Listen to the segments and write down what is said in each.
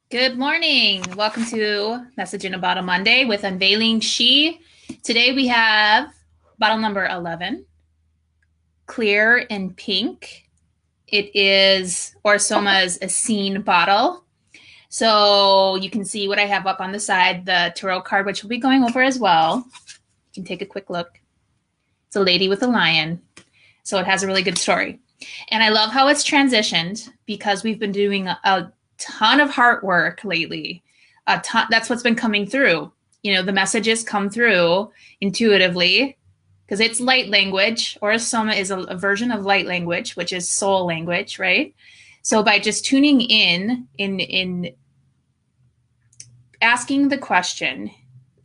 Good morning. Welcome to Message in a Bottle Monday with Unveiling She. Today we have bottle number 11, clear and pink. It is Aura-Soma's Essene bottle. So you can see what I have up on the side, the tarot card, which we'll be going over as well. You can take a quick look. It's a lady with a lion. So it has a really good story. And I love how it's transitioned because we've been doing a ton of heart work lately. A ton, that's what's been coming through. You know, the messages come through intuitively because it's light language. Aura-Soma is a version of light language, which is soul language, right? So by just tuning in asking the question,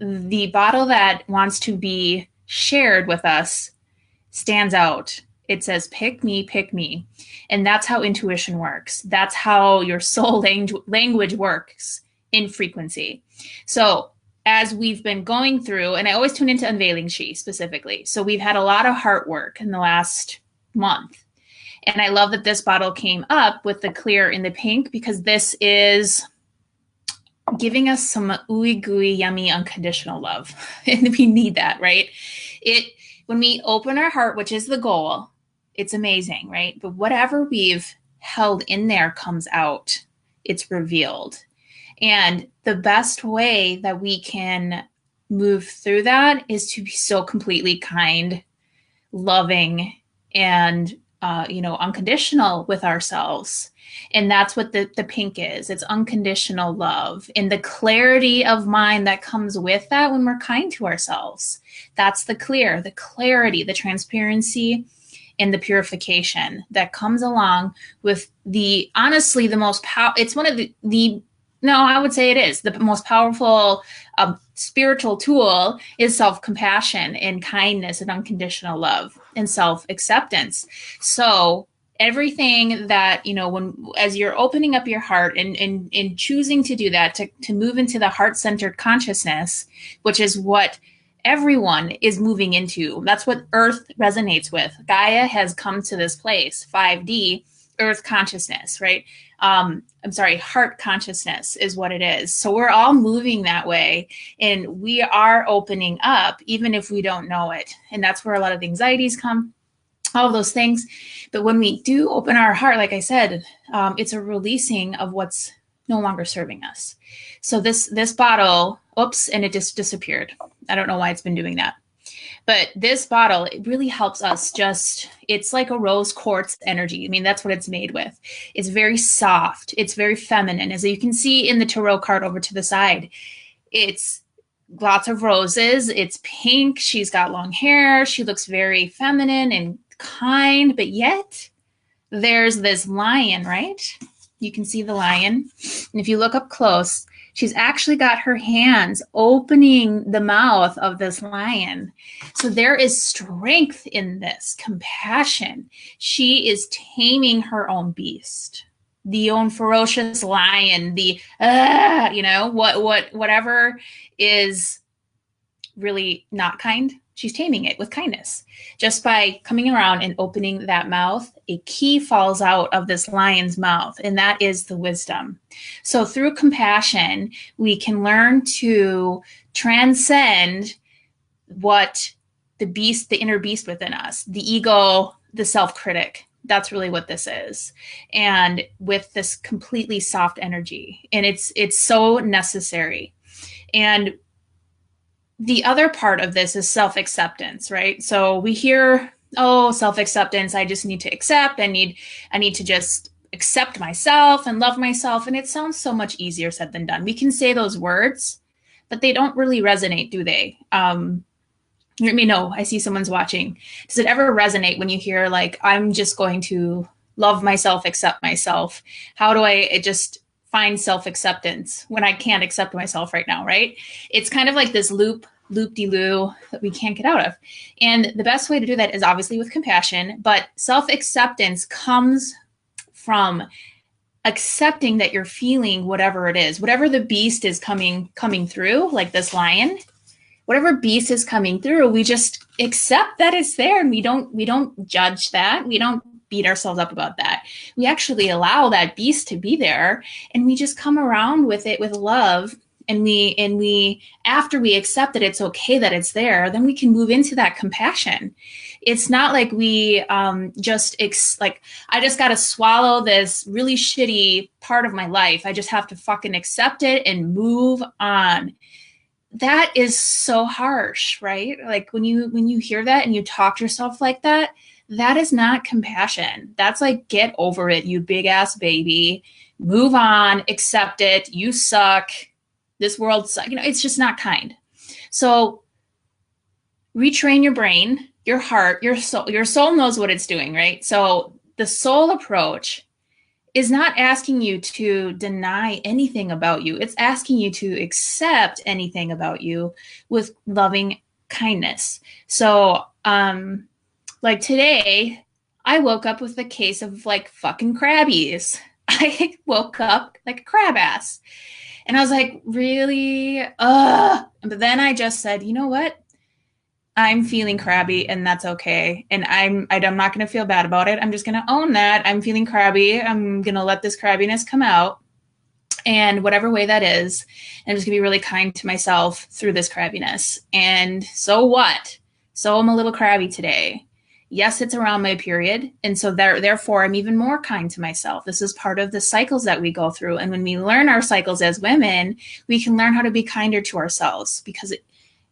the bottle that wants to be shared with us stands out. It says, pick me, pick me. And that's how intuition works. That's how your soul language works in frequency. So as we've been going through, and I always tune into Unveiling She specifically. So we've had a lot of heart work in the last month. And I love that this bottle came up with the clear in the pink because this is giving us some ooey gooey, yummy, unconditional love. And we need that, right? When we open our heart, which is the goal, it's amazing, right? But whatever we've held in there comes out. It's revealed. And the best way that we can move through that is to be so completely kind, loving, and unconditional with ourselves. And that's what the pink is. It's unconditional love and the clarity of mind that comes with that when we're kind to ourselves. That's the clear, the clarity, the transparency, and the purification that comes along with honestly, the most it's one of I would say it is the most powerful spiritual tool is self-compassion and kindness and unconditional love and self-acceptance. So everything that, as you're opening up your heart and choosing to do that, to move into the heart-centered consciousness, which is what everyone is moving into. That's what Earth resonates with. Gaia has come to this place, 5D, Earth consciousness, right? Heart consciousness is what it is. So we're all moving that way and we are opening up, even if we don't know it. And that's where a lot of anxieties come, all of those things. But when we do open our heart, like I said, it's a releasing of what's no longer serving us. So this bottle, oops, and it just disappeared. I don't know why it's been doing that. But this bottle, it really helps us it's like a rose quartz energy. I mean, that's what it's made with. It's very soft. It's very feminine. As you can see in the tarot card over to the side, it's lots of roses. It's pink. She's got long hair. She looks very feminine and kind, but yet there's this lion, right? You can see the lion. And if you look up close, she's actually got her hands opening the mouth of this lion. So there is strength in this, compassion. She is taming her own beast, the own ferocious lion, whatever is really not kind. She's taming it with kindness. Just by coming around and opening that mouth, a key falls out of this lion's mouth, and that is the wisdom. So through compassion, we can learn to transcend what the inner beast within us, the ego, the self-critic. That's really what this is. And with this completely soft energy, and it's so necessary. And the other part of this is self-acceptance, right? So we hear, oh, self-acceptance, I just need to accept. I need to just accept myself and love myself. And it sounds so much easier said than done. We can say those words, but they don't really resonate, do they? Let me know. I see someone's watching. Does it ever resonate when you hear like, I'm just going de love myself, accept myself? How do I just find self-acceptance when I can't accept myself right now, right? It's kind of like this loop-de-loo that we can't get out of. And the best way to do that is obviously with compassion, but self-acceptance comes from accepting that you're feeling whatever it is, whatever the beast is coming through, like this lion, whatever beast is coming through, we just accept that it's there and we don't judge that. We don't beat ourselves up about that. We actually allow that beast to be there, and we just come around with it with love. And we after we accept that it's okay that it's there, then we can move into that compassion. It's not like we like, I just got to swallow this really shitty part of my life. I just have to fucking accept it and move on. That is so harsh, right? Like when you hear that and you talk to yourself like that, that is not compassion. That's like, get over it, you big ass baby. Move on, accept it. You suck. This world sucks. It's just not kind. So retrain your brain, your heart, your soul. Your soul knows what it's doing, right? So the soul approach is not asking you to deny anything about you. It's asking you to accept anything about you with loving kindness. So, like today, I woke up with a case of like fucking crabbies. I woke up like a crab ass. And I was like, really? But then I just said, you know what? I'm feeling crabby, and that's okay. And I'm not going to feel bad about it. I'm just going to own that. I'm feeling crabby. I'm going to let this crabbiness come out. And whatever way that is, I'm just going to be really kind to myself through this crabbiness. And so what? So I'm a little crabby today. Yes, it's around my period. And so therefore, I'm even more kind to myself. This is part of the cycles that we go through. And when we learn our cycles as women, we can learn how to be kinder to ourselves, because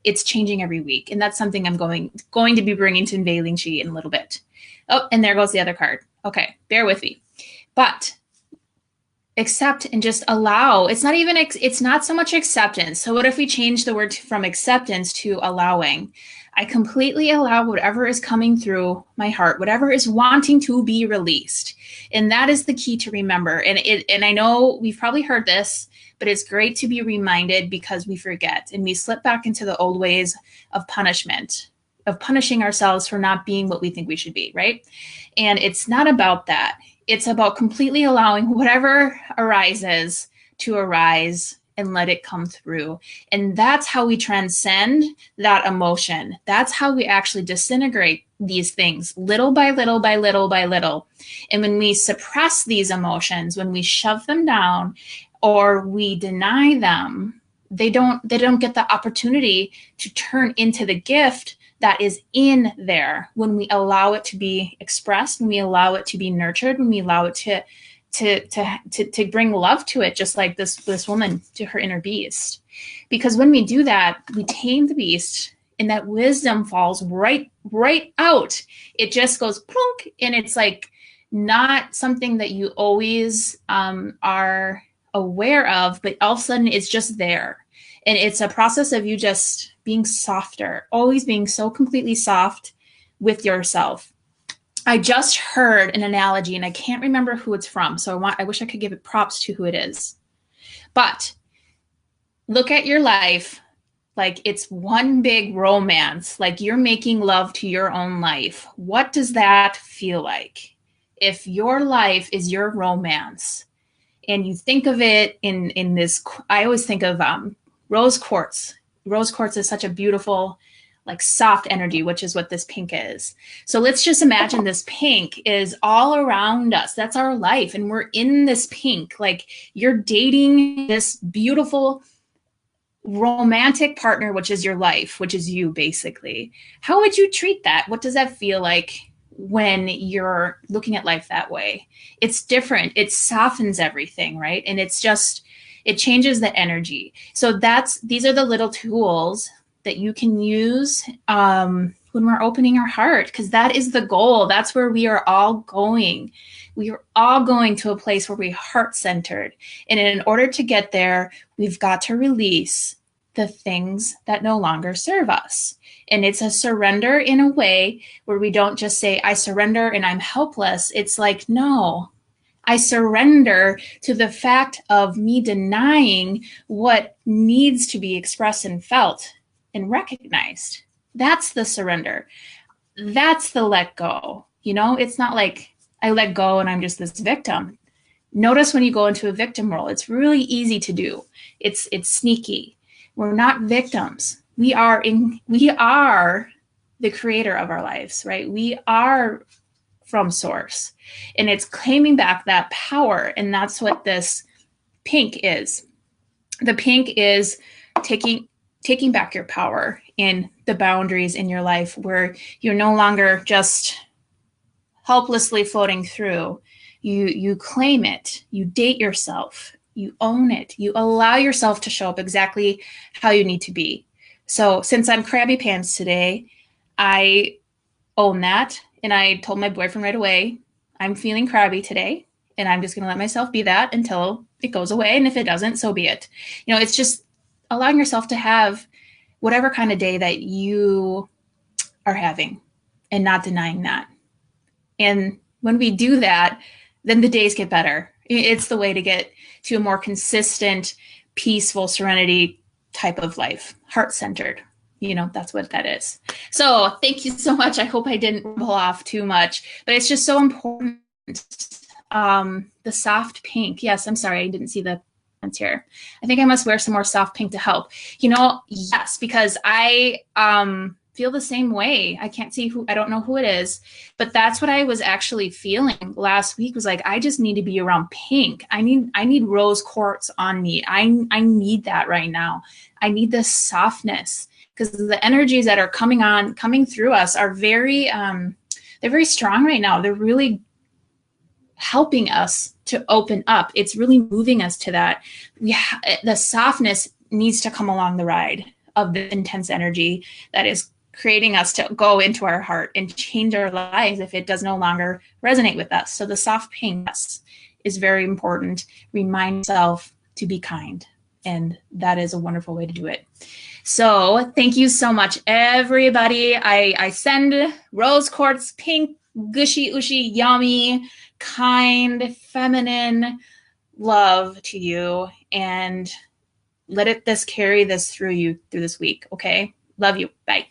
it's changing every week. And that's something I'm going to be bringing to Unveiling Chi in a little bit. Oh, and there goes the other card. Okay, bear with me. But accept and just allow. It's not so much acceptance. So what if we change the word from acceptance to allowing? I completely allow whatever is coming through my heart, whatever is wanting to be released. And that is the key to remember. And I know we've probably heard this, but it's great to be reminded, because we forget and we slip back into the old ways of punishment, of punishing ourselves for not being what we think we should be, right? And it's not about that. It's about completely allowing whatever arises to arise and let it come through. And that's how we transcend that emotion. That's how we actually disintegrate these things little by little by little by little. And when we suppress these emotions, when we shove them down or we deny them, they don't get the opportunity to turn into the gift that is in there when we allow it to be expressed, when we allow it to be nurtured, when we allow it to bring love to it, just like this woman to her inner beast. Because when we do that, we tame the beast, and that wisdom falls right out. It just goes plunk, and it's like not something that you always are aware of, but all of a sudden it's just there. And it's a process of you just being softer, always being so completely soft with yourself. I just heard an analogy, and I can't remember who it's from, so I wish I could give it props to who it is. But look at your life like it's one big romance, like you're making love to your own life. What does that feel like? If your life is your romance, and you think of it in this, I always think of rose quartz. Rose quartz is such a beautiful, like soft energy, which is what this pink is. So let's just imagine this pink is all around us. That's our life. And we're in this pink, like you're dating this beautiful romantic partner, which is your life, which is you basically. How would you treat that? What does that feel like when you're looking at life that way? It's different. It softens everything, right? And it's just, it changes the energy. So these are the little tools that you can use when we're opening our heart, because that is the goal. That's where we are all going. We are all going to a place where we're heart-centered. And in order to get there, we've got to release the things that no longer serve us. And it's a surrender in a way where we don't just say, I surrender and I'm helpless. It's like, no, I surrender to the fact of me denying what needs to be expressed and felt and recognized. That's the surrender. That's the let go. It's not like I let go and I'm just this victim. Notice when you go into a victim role, it's really easy to do. It's sneaky. We're not victims. We are the creator of our lives, right? We are from source. And it's claiming back that power. And that's what this pink is. The pink is taking back your power in the boundaries in your life, where you're no longer just helplessly floating through. You claim it, you date yourself, you own it, you allow yourself to show up exactly how you need to be. So since I'm crabby pants today, I own that. And I told my boyfriend right away, I'm feeling crabby today, and I'm just going to let myself be that until it goes away. And if it doesn't, so be it. You know, it's just allowing yourself to have whatever kind of day that you are having and not denying that. And when we do that, then the days get better. It's the way to get to a more consistent, peaceful, serenity type of life, heart-centered. You know, that's what that is. So thank you so much. I hope I didn't rumble off too much, but it's just so important. The soft pink. Yes, I'm sorry. I didn't see the comments here. I think I must wear some more soft pink to help. You know, yes, because I feel the same way. I can't see who, I don't know who it is, but that's what I was actually feeling last week, was like, I just need to be around pink. I need rose quartz on me. I need that right now. I need this softness, because the energies that are coming through us are very, they're very strong right now. They're really helping us to open up. It's really moving us to that. The softness needs to come along the ride of the intense energy that is creating us to go into our heart and change our lives if it does no longer resonate with us. So the soft pink is very important. Remind yourself to be kind, and that is a wonderful way to do it. So thank you so much, everybody. I send rose quartz pink, gushy, ushy, yummy, kind, feminine love to you, and let it carry this through you through this week. Okay. Love you. Bye.